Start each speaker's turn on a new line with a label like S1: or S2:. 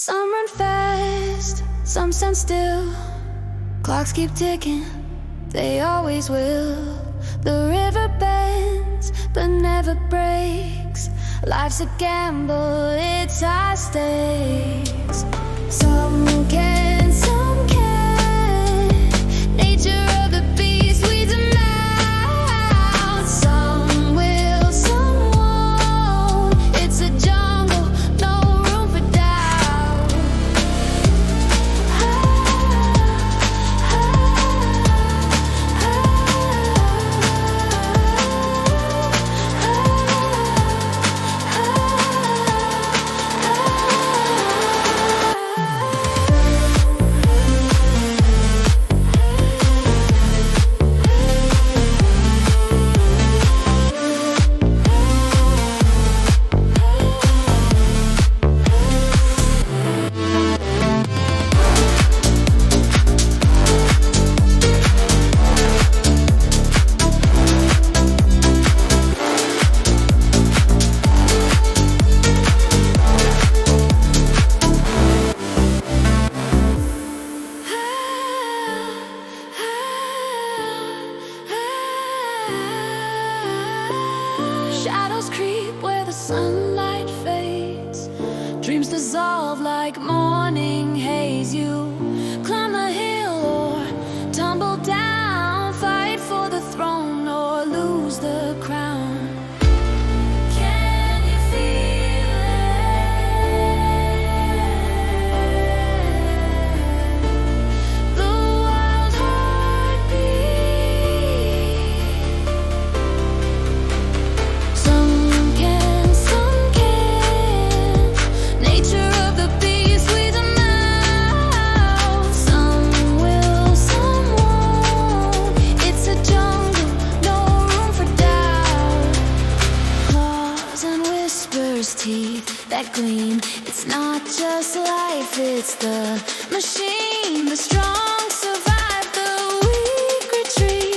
S1: Some run fast, some stand still. Clocks keep ticking, they always will. The river bends, but never breaks. Life's a gamble, it's high stakes. Some can, some can't. Nature of the beast weeds them out. Some will, some won't. It's a jungle, no room for doubt. Shadows creep where the sunlight fades. Dreams dissolve like morning haze. You climb the hill or tumble down. Fight for the throne or lose the crown. Can you feel it? The wild heartbeat. Some can, some can't. Nature of the beast weeds them out. Some will, some won't. It's a jungle, no room for doubt. Claws and whispers, teeth that gleam. It's not just life, it's the machine. The strong survive, the weak retreat.